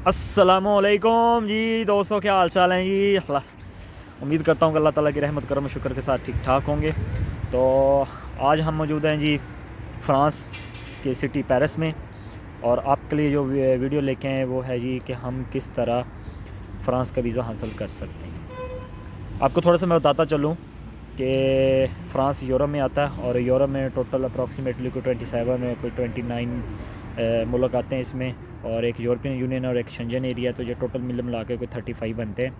अस्सलामुअलैकुम जी दोस्तों, क्या हाल चाल हैं जी। उम्मीद करता हूँ कि अल्लाह ताला की रहमत करम शुक्र के साथ ठीक ठाक होंगे। तो आज हम मौजूद हैं जी फ़्रांस के सिटी पेरिस में, और आपके लिए जो वीडियो लेके आए वो है जी कि हम किस तरह फ़्रांस का वीज़ा हासिल कर सकते हैं। आपको थोड़ा सा मैं बताता चलूँ कि फ़्रांस यूरोप में आता है, और यूरोप में टोटल अप्रॉक्सीमेटली कोई 27 में कोई 29 मुल्क आते हैं इसमें, और एक यूरोपियन यूनियन और एक शेंजन एरिया, तो ये टोटल मिला के कोई 35 बनते हैं।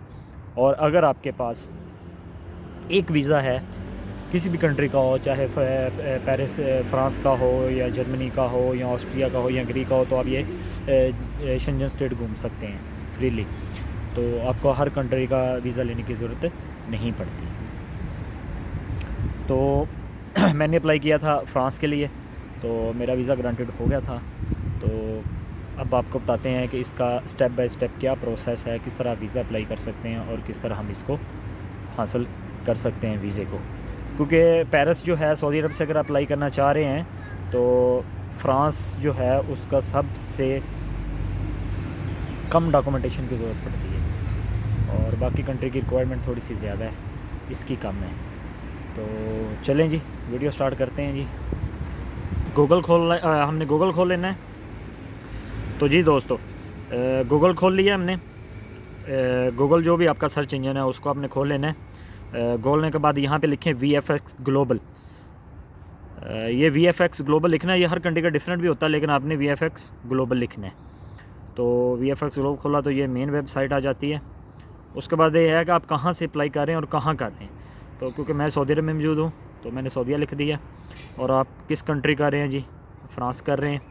और अगर आपके पास एक वीज़ा है किसी भी कंट्री का हो, चाहे पेरिस फ़्रांस का हो या जर्मनी का हो या ऑस्ट्रिया का हो या ग्रीक का हो, तो आप ये शेंजन स्टेट घूम सकते हैं फ्रीली। तो आपको हर कंट्री का वीज़ा लेने की ज़रूरत नहीं पड़ती। तो मैंने अप्लाई किया था फ़्रांस के लिए, तो मेरा वीज़ा ग्रांटेड हो गया था। तो अब आपको बताते हैं कि इसका स्टेप बाय स्टेप क्या प्रोसेस है, किस तरह वीज़ा अप्लाई कर सकते हैं और किस तरह हम इसको हासिल कर सकते हैं वीज़े को। क्योंकि पेरिस जो है सऊदी अरब से अगर अप्लाई करना चाह रहे हैं तो फ़्रांस जो है उसका सबसे कम डॉक्यूमेंटेशन की ज़रूरत पड़ती है, और बाकी कंट्री की रिक्वायरमेंट थोड़ी सी ज़्यादा है, इसकी कम है। तो चलें जी वीडियो स्टार्ट करते हैं जी। हमने गूगल खोल लेना है। तो जी दोस्तों, गूगल खोल लिया हमने। गूगल जो भी आपका सर्च इंजन है उसको आपने खोल लेना है। खोलने के बाद यहाँ पे लिखें VFX ग्लोबल। ये VFX ग्लोबल लिखना है, ये हर कंट्री का डिफरेंट भी होता है, लेकिन आपने VFX ग्लोबल लिखना है। तो VFX ग्लोबल खोला तो ये मेन वेबसाइट आ जाती है। उसके बाद ये है कि आप कहाँ से अप्लाई कर रहे हैं और कहाँ कर रहे हैं। तो क्योंकि मैं सऊदी अरब में मौजूद हूँ तो मैंने सऊदीया लिख दिया। और आप किस कंट्री कर रहे हैं जी, फ़्रांस कर रहे हैं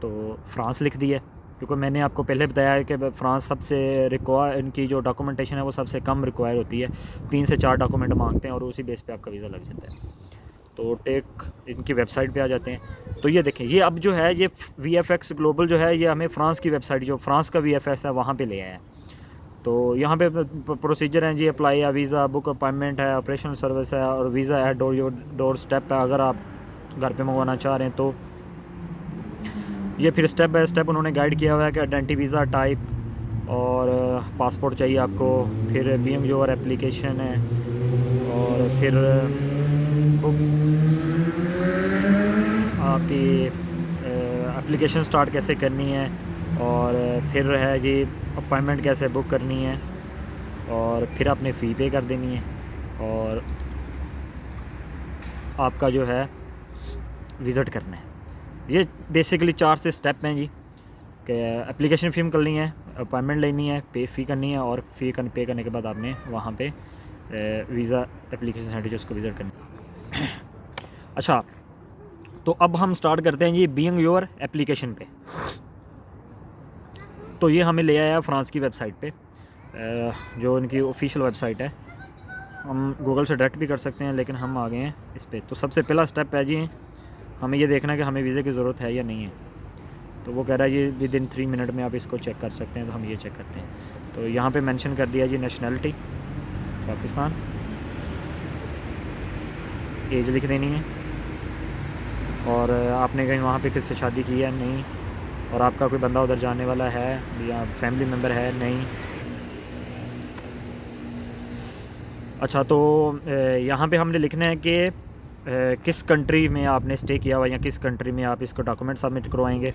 तो फ़्रांस लिख दिया। क्योंकि मैंने आपको पहले बताया है कि फ़्रांस सबसे इनकी जो डॉक्यूमेंटेशन है वो सबसे कम रिक्वायर होती है। 3 से 4 डॉक्यूमेंट मांगते हैं और उसी बेस पे आपका वीज़ा लग जाता है। तो इनकी वेबसाइट पे आ जाते हैं। तो ये देखें, ये अब जो है ये VFX ग्लोबल जो है ये हमें फ़्रांस की वेबसाइट, जो फ़्रांस का VFX है वहाँ पे ले आया है। तो यहाँ पे प्रोसीजर हैं जी, अप्लाई या वीज़ा, बुक अपॉइंटमेंट है, ऑपरेशनल सर्विस है, और वीज़ा है डोर स्टेप है। अगर आप घर पे मंगवाना चाह रहे हैं तो ये फिर स्टेप बाय स्टेप उन्होंने गाइड किया हुआ है कि आइडेंटी वीज़ा टाइप, और पासपोर्ट चाहिए आपको, फिर बीइंग योर एप्लीकेशन है, और फिर बुक आपकी एप्लीकेशन स्टार्ट कैसे करनी है, और फिर है जी अपॉइंटमेंट कैसे बुक करनी है, और फिर आपने फ़ी पे कर देनी है, और आपका जो है विज़िट करना है। ये बेसिकली 4 से स्टेप हैं जी कि एप्लीकेशन फ़ी करनी है, अपॉइंटमेंट लेनी है, फ़ी करनी है, और पे करने के बाद आपने वहाँ पे वीज़ा एप्लीकेशन सेंटर जो उसको विज़िट करनी है। अच्छा, तो अब हम स्टार्ट करते हैं जी बीइंग योर एप्लीकेशन पे। तो ये हमें ले आया फ़्रांस की वेबसाइट पे, जो इनकी ऑफिशियल वेबसाइट है। हम गूगल से डायरेक्ट भी कर सकते हैं, लेकिन हम आ गए हैं इस पर। तो सबसे पहला स्टेप है जी हमें ये देखना है कि हमें वीज़े की ज़रूरत है या नहीं है। तो वो कह रहा है ये विदिन 3 मिनट में आप इसको चेक कर सकते हैं। तो हम ये चेक करते हैं। तो यहाँ पे मेंशन कर दिया जी नेशनैलिटी पाकिस्तान, एज लिख देनी है, और आपने कहीं वहाँ पे किससे शादी की है नहीं, और आपका कोई बंदा उधर जाने वाला है या फैमिली मेम्बर है नहीं। अच्छा, तो यहाँ पे हमने लिखना है कि किस कंट्री में आपने स्टे किया हुआ, या किस कंट्री में आप इसको डॉक्यूमेंट सबमिट करवाएंगे,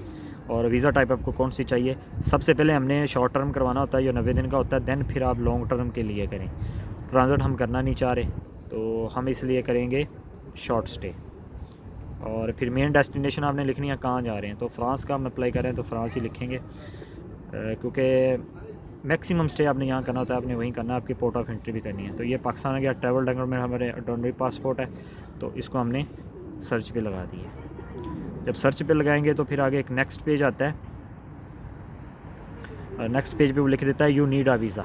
और वीज़ा टाइप आपको कौन सी चाहिए। सबसे पहले हमने शॉर्ट टर्म करवाना होता है, जो 90 दिन का होता है, दैन फिर आप लॉन्ग टर्म के लिए करें। ट्रांजिट हम करना नहीं चाह रहे तो हम इसलिए करेंगे शॉर्ट स्टे। और फिर मेन डेस्टिनेशन आपने लिखनी है कहाँ जा रहे हैं। तो फ़्रांस का हम अप्लाई कर रहे हैं तो फ़्रांस ही लिखेंगे, क्योंकि मैक्सिमम स्टे आपने यहाँ करना होता है, आपने वहीं करना है, आपकी पोर्ट ऑफ एंट्री भी करनी है। तो ये पाकिस्तान का ट्रैवल डॉक्यूमेंट में हमारे ऑर्डिनरी पासपोर्ट है, तो इसको हमने सर्च पे लगा दिया। जब सर्च पे लगाएंगे तो फिर आगे एक नेक्स्ट पेज आता है, और नेक्स्ट पेज पे वो लिख देता है यू नीड अ वीज़ा।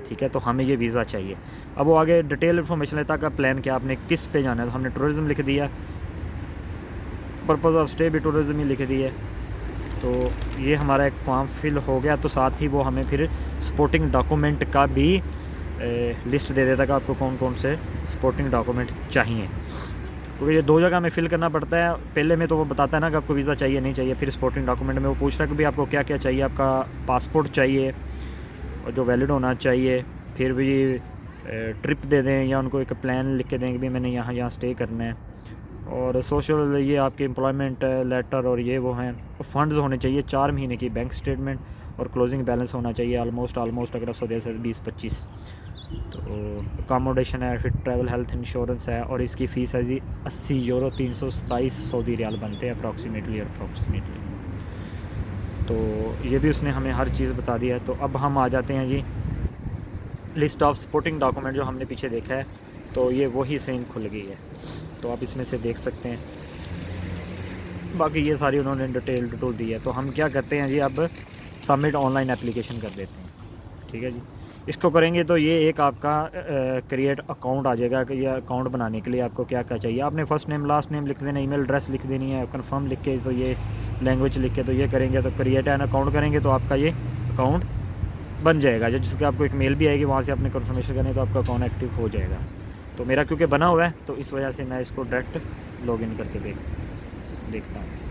ठीक है, तो हमें ये वीज़ा चाहिए। अब वो आगे डिटेल इन्फॉर्मेशन लेता है कि प्लान क्या, आपने किस पे जाना है। तो हमने टूरिज़म लिख दिया, पर्पज़ ऑफ स्टे भी टूरिज़म ही लिख दी है। तो ये हमारा एक फॉर्म फिल हो गया। तो साथ ही वो हमें फिर सपोर्टिंग डॉक्यूमेंट का भी लिस्ट दे देता है कि आपको कौन कौन से सपोर्टिंग डॉक्यूमेंट चाहिए। क्योंकि ये 2 जगह में फ़िल करना पड़ता है। पहले में तो वो बताता है ना कि आपको वीज़ा चाहिए नहीं चाहिए, फिर सपोर्टिंग डॉक्यूमेंट में वो पूछ रहा है कि भाई आपको क्या क्या चाहिए। आपका पासपोर्ट चाहिए और जो वैलिड होना चाहिए, फिर भी ट्रिप दे दें या उनको एक प्लान लिख के दें कि भाई मैंने यहाँ स्टे करना है, और सोशल ये आपके एम्प्लॉयमेंट लेटर और ये वो हैं। और फंड्स होने चाहिए 4 महीने की बैंक स्टेटमेंट, और क्लोजिंग बैलेंस होना चाहिए ऑलमोस्ट अगर आप सऊदी से 20-25। तो अकोमोडेशन है, फिर ट्रैवल हेल्थ इंश्योरेंस है, और इसकी फ़ीस है जी 80 यूरो, 327 सऊदी रियाल बनते हैं अप्रॉक्सीमेटली। तो ये भी उसने हमें हर चीज़ बता दिया है। तो अब हम आ जाते हैं जी लिस्ट ऑफ सपोर्टिंग डॉक्यूमेंट जो हमने पीछे देखा है, तो ये वही सेम खुल गई है, तो आप इसमें से देख सकते हैं। बाकी ये सारी उन्होंने डिटेल दी है। तो हम क्या करते हैं जी, अब सबमिट ऑनलाइन एप्लीकेशन कर देते हैं। ठीक है जी, इसको करेंगे तो ये एक आपका क्रिएट अकाउंट आ जाएगा कि ये अकाउंट बनाने के लिए आपको क्या क्या चाहिए। आपने फ़र्स्ट नेम लास्ट नेम लिख देना, ईमेल एड्रेस लिख देनी है, कंफर्म लिख के, तो ये लैंग्वेज लिख के, तो ये करेंगे तो क्रिएट एन अकाउंट करेंगे तो आपका ये अकाउंट बन जाएगा। जो जिसका आपको एक मेल भी आएगी, वहाँ से आपने कन्फर्मेशन करनी, तो आपका अकाउंट एक्टिव हो जाएगा। तो मेरा क्योंकि बना हुआ है तो इस वजह से मैं इसको डायरेक्ट लॉगिन करके देखता हूँ।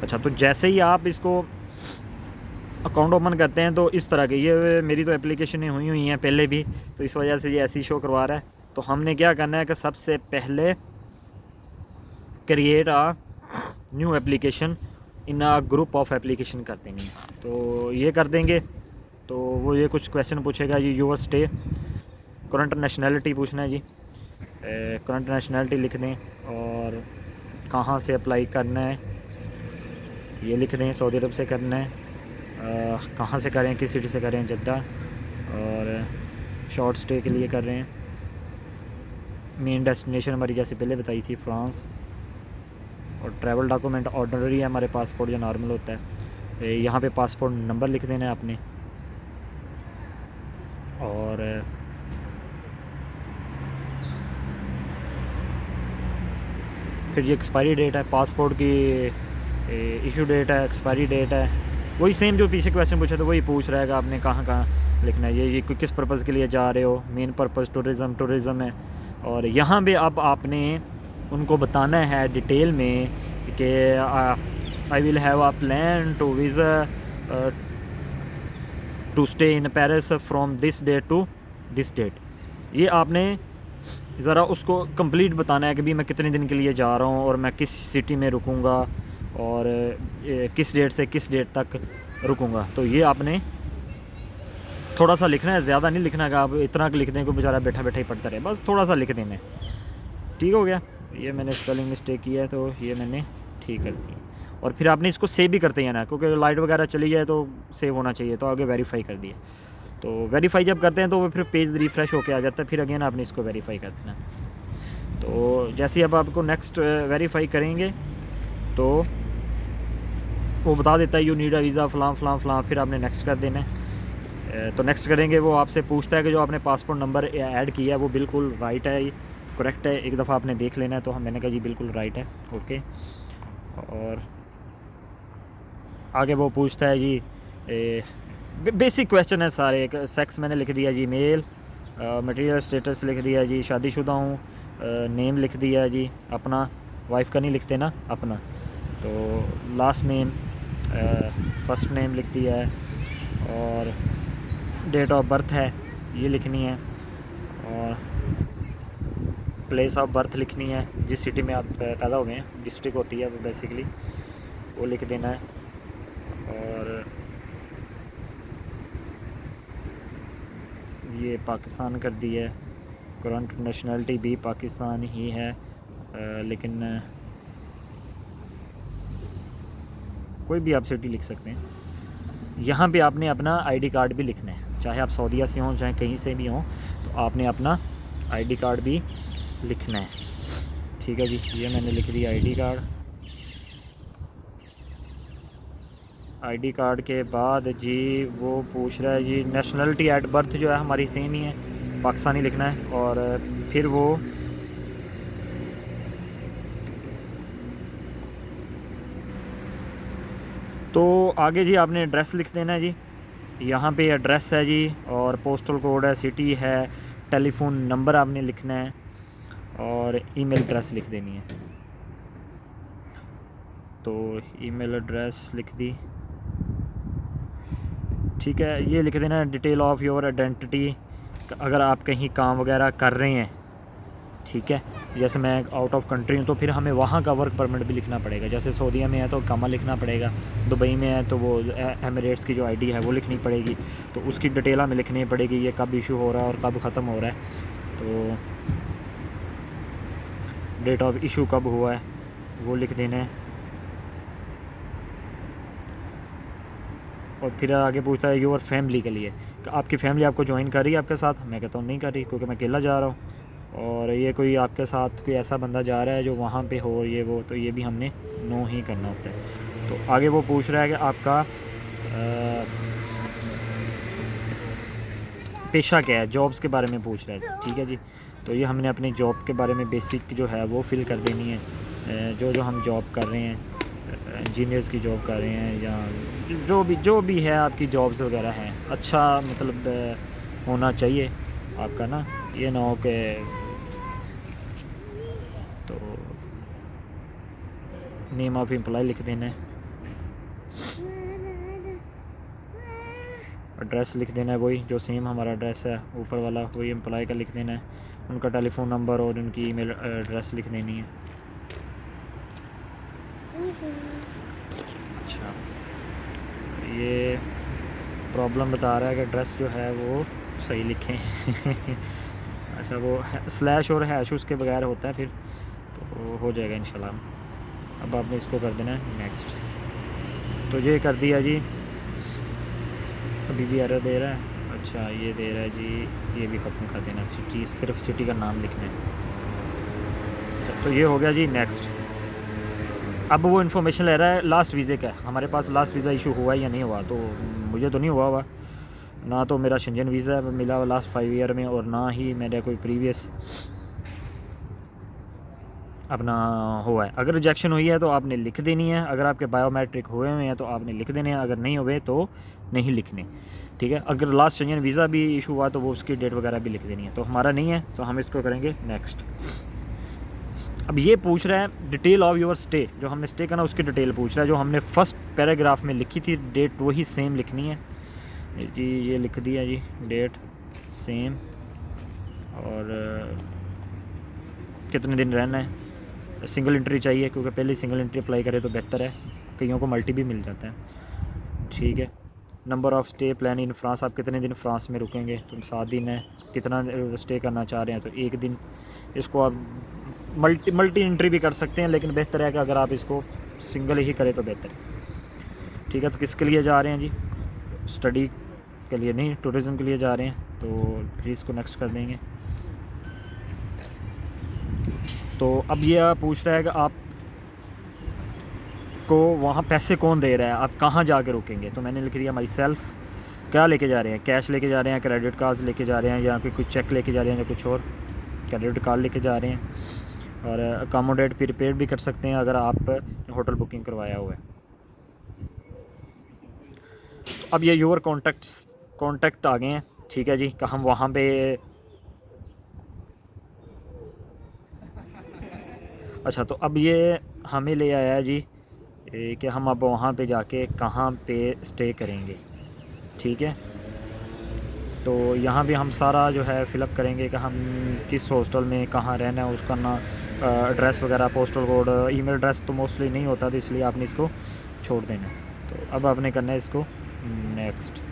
अच्छा, तो जैसे ही आप इसको अकाउंट ओपन करते हैं तो इस तरह के, ये मेरी तो एप्लीकेशनें हुई हैं पहले भी, तो इस वजह से ये ऐसी शो करवा रहा है। तो हमने क्या करना है कि सबसे पहले create a new application in a group of application कर देंगे। तो ये कर देंगे तो वो ये कुछ क्वेश्चन पूछेगा जी, यूर स्टे, करंट नेशनैलिटी पूछना है जी, करंट नेशनैलिटी लिख दें, और कहाँ से अप्लाई करना है ये लिख दें, सऊदी अरब से करना है, कहाँ से करें, किस सिटी से करें, जद्दा, और शॉर्ट स्टे के लिए कर रहे हैं। मेन डेस्टिनेशन हमारी जैसे पहले बताई थी फ्रांस, और ट्रैवल डॉक्यूमेंट ऑर्डिनरी है हमारे, पासपोर्ट या नॉर्मल होता है। यहाँ पे पासपोर्ट नंबर लिख देना है आपने, और फिर ये एक्सपायरी डेट है पासपोर्ट की, इशू डेट है, एक्सपायरी डेट है, वही सेम जो पीछे क्वेश्चन पूछा था वही पूछ रहेगा आपने कहाँ कहाँ लिखना है। ये किस पर्पज़ के लिए जा रहे हो, मेन पर्पज़ टूरिज़म है। और यहाँ पे अब आपने उनको बताना है डिटेल में कि I will have a plan to visit to stay in Paris from this date to this date. ये आपने ज़रा उसको कंप्लीट बताना है कि भी मैं कितने दिन के लिए जा रहा हूँ, और मैं किस सिटी में रुकूँगा, और किस डेट से किस डेट तक रुकूँगा। तो ये आपने थोड़ा सा लिखना है, ज़्यादा नहीं लिखना है कि आप इतना लिख दें कि बेचारा बैठा बैठा ही पढ़ता रहे, बस थोड़ा सा लिख देना है। ठीक हो गया। ये मैंने स्पेलिंग मिस्टेक किया है तो ये मैंने ठीक कर दी। और फिर आपने इसको सेव भी करते हैं ना, क्योंकि लाइट वगैरह चली जाए तो सेव होना चाहिए, तो आगे वेरीफाई कर दिए। तो वेरीफाई जब करते हैं तो वो फिर पेज रिफ़्रेश होके आ जाता है, फिर अगेन आपने इसको वेरीफाई कर देना। तो जैसे ही अब आपको नेक्स्ट वेरीफाई करेंगे तो वो बता देता है यू नीड अ वीज़ा फ़लाँ, फिर आपने नेक्स्ट कर देना है। तो नेक्स्ट करेंगे, वो आपसे पूछता है कि जो आपने पासपोर्ट नंबर ऐड किया है वो बिल्कुल राइट है, करेक्ट है, एक दफ़ा आपने देख लेना है। तो हम मैंने कहा जी बिल्कुल राइट है, ओके। और आगे वो पूछता है जी बेसिक क्वेश्चन है सारे। सेक्स मैंने लिख दिया जी मेल, मटेरियल स्टेटस लिख दिया जी शादीशुदा हूँ, नेम लिख दिया जी अपना, वाइफ का नहीं लिखते ना अपना। तो लास्ट नेम, फर्स्ट नेम लिख दिया है, और डेट ऑफ बर्थ है ये लिखनी है, और प्लेस ऑफ बर्थ लिखनी है, जिस सिटी में आप पैदा हो गए हैं, डिस्ट्रिक्ट होती है वो बेसिकली, वो लिख देना है। और ये पाकिस्तान कर दी है, करंट नेशनलिटी भी पाकिस्तान ही है, लेकिन कोई भी आप सिटी लिख सकते हैं। यहाँ पे आपने अपना आईडी कार्ड भी लिखना है, चाहे आप सऊदीया से हों चाहे कहीं से भी हों, तो आपने अपना आईडी कार्ड भी लिखना है। ठीक है जी, ये मैंने लिख दिया आईडी कार्ड। आईडी कार्ड के बाद जी वो पूछ रहा है जी नेशनलिटी एट बर्थ जो है हमारी सेम ही है, पाकिस्तानी लिखना है। और फिर वो तो आगे जी आपने एड्रेस लिख देना है जी। यहाँ पे एड्रेस है जी, और पोस्टल कोड है, सिटी है, टेलीफोन नंबर आपने लिखना है, और ईमेल एड्रेस लिख देनी है। तो ईमेल एड्रेस लिख दी, ठीक है। ये लिख देना डिटेल ऑफ योर आइडेंटिटी, अगर आप कहीं काम वगैरह कर रहे हैं, ठीक है। जैसे मैं आउट ऑफ कंट्री हूँ तो फिर हमें वहाँ का वर्क परमिट भी लिखना पड़ेगा। जैसे सऊदीया में है तो कामा लिखना पड़ेगा, दुबई में है तो वो एमिरेट्स की जो आईडी है वो लिखनी पड़ेगी, तो उसकी डिटेल हमें लिखनी पड़ेगी, ये कब इशू हो रहा है और कब ख़त्म हो रहा है, तो डेट ऑफ इशू कब हुआ है वो लिख देना है। और फिर आगे पूछता है योर फैमिली के लिए, कि आपकी फैमिली आपको ज्वाइन कर रही है आपके साथ। मैं कहता हूँ नहीं कर रही, क्योंकि मैं अकेला जा रहा हूँ, और ये कोई आपके साथ कोई ऐसा बंदा जा रहा है जो वहाँ पे हो ये वो, तो ये भी हमने नो ही करना होता है। तो आगे वो पूछ रहा है कि आपका पेशा क्या है, जॉब्स के बारे में पूछ रहा है, ठीक है जी। तो ये हमने अपनी जॉब के बारे में बेसिक जो है वो फिल कर देनी है, जो हम जॉब कर रहे हैं, इंजीनियर्स की जॉब कर रहे हैं, या जो भी है आपकी जॉब्स वगैरह हैं, अच्छा मतलब होना चाहिए आपका ना, ये ना हो कि तो नेम ऑफ एम्प्लॉय लिख देना है, एड्रेस लिख देना है वही जो सेम हमारा एड्रेस है ऊपर वाला, वही एम्प्लॉय का लिख देना है, उनका टेलीफोन नंबर और उनकी ईमेल एड्रेस लिख देनी है। अच्छा, ये प्रॉब्लम बता रहा है कि एड्रेस जो है वो सही लिखें अच्छा, वो स्लैश और हैश उसके बगैर होता है फिर, तो हो जाएगा इंशाल्लाह। अब आपने इसको कर देना है नेक्स्ट। तो ये कर दिया जी, अभी भी एरर दे रहा है, अच्छा ये दे रहा है जी, ये भी ख़त्म कर देना, सिटी सिर्फ सिटी का नाम लिखना है। अच्छा, तो ये हो गया जी नेक्स्ट। अब वो इन्फॉर्मेशन ले रहा है लास्ट वीज़े का, हमारे पास लास्ट वीज़ा इशू हुआ है या नहीं हुआ, तो मुझे तो नहीं हुआ ना, तो मेरा शेंजन वीज़ा मिला लास्ट 5 ईयर में, और ना ही मेरा कोई प्रीवियस अपना हुआ है। अगर रिजेक्शन हुई है तो आपने लिख देनी है, अगर आपके बायोमेट्रिक हुए हुए हैं तो आपने लिख देने हैं, अगर नहीं हुए तो नहीं लिखने, ठीक है। अगर लास्ट शेंजन वीज़ा भी इशू हुआ तो वो उसकी डेट वगैरह भी लिख देनी है। तो हमारा नहीं है तो हम इसको करेंगे नेक्स्ट। अब ये पूछ रहा है डिटेल ऑफ योर स्टे, जो हमने स्टे करना उसकी डिटेल पूछ रहा है, जो हमने फर्स्ट पैराग्राफ में लिखी थी डेट वही सेम लिखनी है जी। ये लिख दिया जी, डेट सेम, और कितने दिन रहना है, सिंगल एंट्री चाहिए क्योंकि पहले सिंगल एंट्री अप्लाई करें तो बेहतर है, कईयों को मल्टी भी मिल जाता है, ठीक है। Number of stay plan in France, आप कितने दिन फ्रांस में रुकेंगे, तो 7 दिन है, कितना स्टे करना चाह रहे हैं तो 1 दिन। इसको आप मल्टी एंट्री भी कर सकते हैं, लेकिन बेहतर है कि अगर आप इसको सिंगल ही करें तो बेहतर है, ठीक है। तो किसके लिए जा रहे हैं जी, स्टडी के लिए नहीं, टूरिज़म के लिए जा रहे हैं, तो फिर इसको नेक्स्ट कर देंगे। तो अब ये पूछ रहा है कि आप को वहाँ पैसे कौन दे रहा है, आप कहाँ जाके रुकेंगे, तो मैंने लिख दिया माई सेल्फ। क्या लेके जा रहे हैं, कैश लेके जा रहे हैं, क्रेडिट कार्ड लेके जा रहे हैं, या फिर कुछ चेक लेके जा रहे हैं, या कुछ और, क्रेडिट कार्ड लेके जा रहे हैं। और अकोमोडेट प्रीपेड भी कर सकते हैं अगर आप होटल बुकिंग करवाया हुआ है। अब ये योर कॉन्टैक्ट आ गए हैं, ठीक है जी, कि हम वहाँ पे अच्छा, तो अब ये हमें ले आया है जी कि हम अब वहाँ पे जाके कहाँ पे स्टे करेंगे, ठीक है। तो यहाँ भी हम सारा जो है फ़िलअप करेंगे कि हम किस हॉस्टल में कहाँ रहना है, उसका ना एड्रेस वगैरह, पोस्टल कोड, ईमेल एड्रेस तो मोस्टली नहीं होता, तो इसलिए आपने इसको छोड़ देना है। तो अब आपने करना है इसको नेक्स्ट।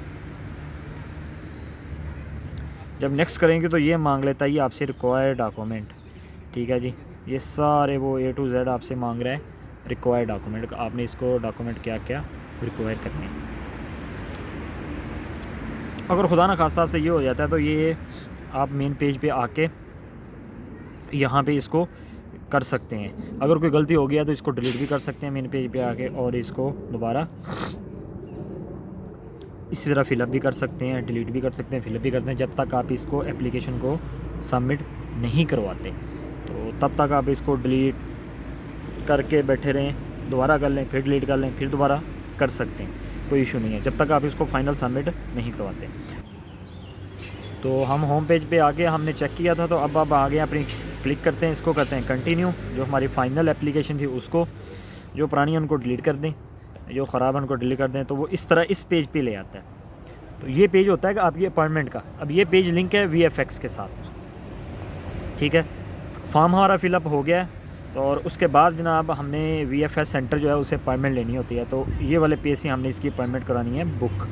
जब नेक्स्ट करेंगे तो ये मांग लेता है ये आपसे रिक्वायर्ड डॉक्यूमेंट, ठीक है जी। ये सारे वो A to Z आपसे मांग रहा है रिक्वायर्ड डॉक्यूमेंट, आपने इसको डॉक्यूमेंट क्या क्या रिक्वायर करने हैं। अगर खुदा ना खास्ता आपसे ये हो जाता है तो ये आप मेन पेज पे आके यहाँ पे इसको कर सकते हैं। अगर कोई गलती हो गया तो इसको डिलीट भी कर सकते हैं मेन पेज पे आके, और इसको दोबारा इसी तरह फ़िलअप भी कर सकते हैं, डिलीट भी कर सकते हैं, फ़िलअप भी करते हैं, जब तक आप इसको एप्लीकेशन को सबमिट नहीं करवाते। तो तब तक आप इसको डिलीट करके बैठे रहें, दोबारा कर लें, फिर डिलीट कर लें, फिर दोबारा कर सकते हैं, कोई इशू नहीं है जब तक आप इसको फाइनल सबमिट नहीं करवाते। तो हम होम पेज पे आके हमने चेक किया था, तो अब आगे अपनी क्लिक करते हैं, इसको करते हैं कंटिन्यू। जो हमारी फ़ाइनल एप्लीकेशन थी उसको, जो पुरानी है उनको डिलीट कर दें, जो ख़राब है उनको डिलीट कर दें। तो वो इस तरह इस पेज पे ले आता है। तो ये पेज होता है कि आपकी अपॉइंटमेंट का। अब ये पेज लिंक है VFX के साथ, ठीक है। फॉर्म हमारा फिलअप हो गया है, तो और उसके बाद जनाब हमने VFS सेंटर जो है उसे अपॉइंटमेंट लेनी होती है। तो ये वाले पेज से हमने इसकी अपॉइंटमेंट करानी है बुक,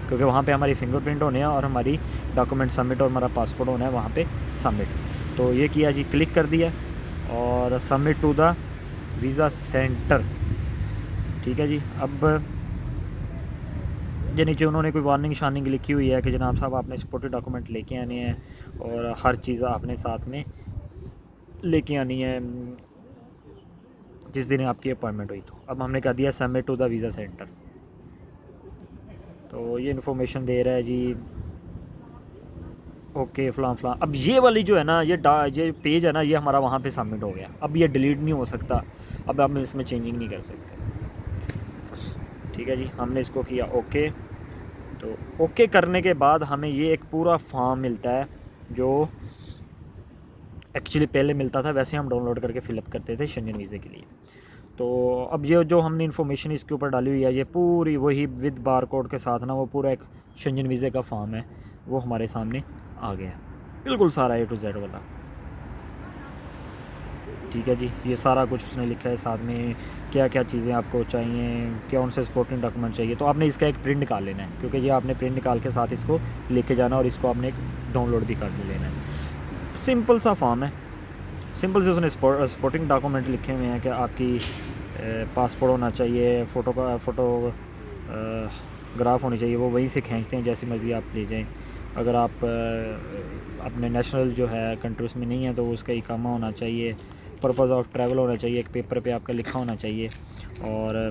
क्योंकि वहाँ पे हमारी फिंगरप्रिंट होने हैं और हमारी डॉक्यूमेंट सबमिट और हमारा पासपोर्ट होना है वहाँ पे सबमिट। तो ये किया जी, क्लिक कर दिया और submit to the visa centre, ठीक है जी। अब ये नीचे उन्होंने कोई वार्निंग शार्निंग लिखी हुई है कि जनाब साहब आपने सपोर्टेड डॉक्यूमेंट लेके आने हैं और हर चीज़ आपने साथ में लेके आनी है जिस दिन आपकी अपॉइंटमेंट हुई। तो अब हमने कह दिया submit to the visa centre. तो ये इन्फॉर्मेशन दे रहा है जी, ओके फ़लाँ फ़लाँ। अब ये वाली जो है ना, ये पेज है ना, ये हमारा वहाँ पे सबमिट हो गया। अब ये डिलीट नहीं हो सकता, अब हम इसमें चेंजिंग नहीं कर सकते, ठीक है जी। हमने इसको किया ओके। तो ओके करने के बाद हमें ये एक पूरा फॉर्म मिलता है, जो एक्चुअली पहले मिलता था वैसे हम डाउनलोड करके फ़िलअप करते थे शेंजन वीज़े के लिए। तो अब ये जो हमने इन्फॉर्मेशन इसके ऊपर डाली हुई है, ये पूरी वही विद बार कोड के साथ ना, वो पूरा एक शेंजन वीज़े का फॉर्म है, वो हमारे सामने आ गया है, बिल्कुल सारा A to Z वाला, ठीक है जी। ये सारा कुछ उसने लिखा है साथ में, क्या क्या चीज़ें आपको चाहिए, कौन से सपोर्टिंग डॉक्यूमेंट चाहिए। तो आपने इसका एक प्रिंट निकाल लेना है, क्योंकि ये आपने प्रिंट निकाल के साथ इसको लेके जाना और इसको आपने डाउनलोड भी कर लेना है। सिंपल सा फॉर्म है, सिंपल से उसने सपोर्टिंग डॉक्यूमेंट लिखे हुए हैं कि आपकी पासपोर्ट होना चाहिए, फोटोग्राफ होनी चाहिए, वो वहीं से खींचते हैं, जैसी मर्ज़ी आप ले जाएं। अगर आप अपने नेशनल जो है कंट्री उसमें नहीं है तो उसका इकामा होना चाहिए, पर्पज़ ऑफ ट्रैवल होना चाहिए, एक पेपर पे आपका लिखा होना चाहिए, और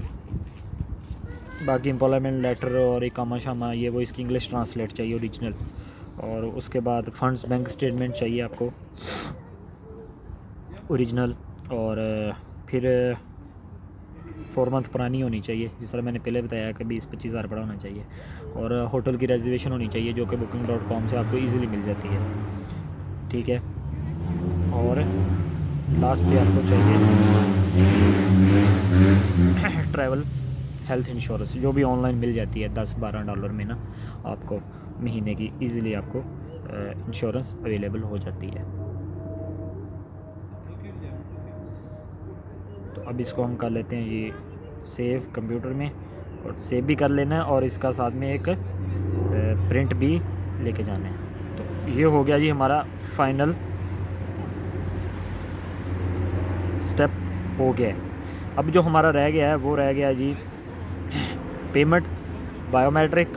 बाकी एम्प्लॉयमेंट लेटर और इकामा शामा ये वो इसकी इंग्लिश ट्रांसलेट चाहिए ओरिजिनल। और उसके बाद फंड्स बैंक स्टेटमेंट चाहिए आपको ओरिजिनल, और फिर 4 मंथ पुरानी होनी चाहिए, जिस तरह मैंने पहले बताया कि 20-25 हज़ार रुपये होना चाहिए, और होटल की रिजर्वेशन होनी चाहिए जो कि booking.com से आपको इजीली मिल जाती है, ठीक है। और लास्ट पे आपको चाहिए ट्रैवल हेल्थ इंश्योरेंस, जो भी ऑनलाइन मिल जाती है $10-12 में ना, आपको महीने की इजीली आपको इंश्योरेंस अवेलेबल हो जाती है। तो अब इसको हम कर लेते हैं ये सेव कंप्यूटर में, और सेव भी कर लेना है, और इसका साथ में एक प्रिंट भी लेके जाना है। तो ये हो गया जी हमारा फाइनल स्टेप हो गया है। अब जो हमारा रह गया है वो रह गया है जी पेमेंट, बायोमेट्रिक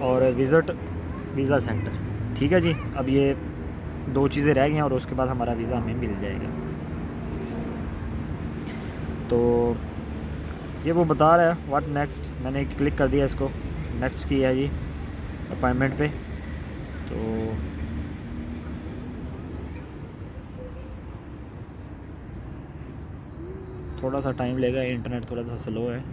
और विज़िट वीज़ा सेंटर, ठीक है जी। अब ये 2 चीज़ें रह गई हैं और उसके बाद हमारा वीज़ा हमें मिल जाएगा। तो ये वो बता रहा है व्हाट नेक्स्ट, मैंने क्लिक कर दिया इसको, नेक्स्ट किया है जी अपॉइंटमेंट पे। तो थोड़ा सा टाइम लेगा, इंटरनेट थोड़ा सा स्लो है।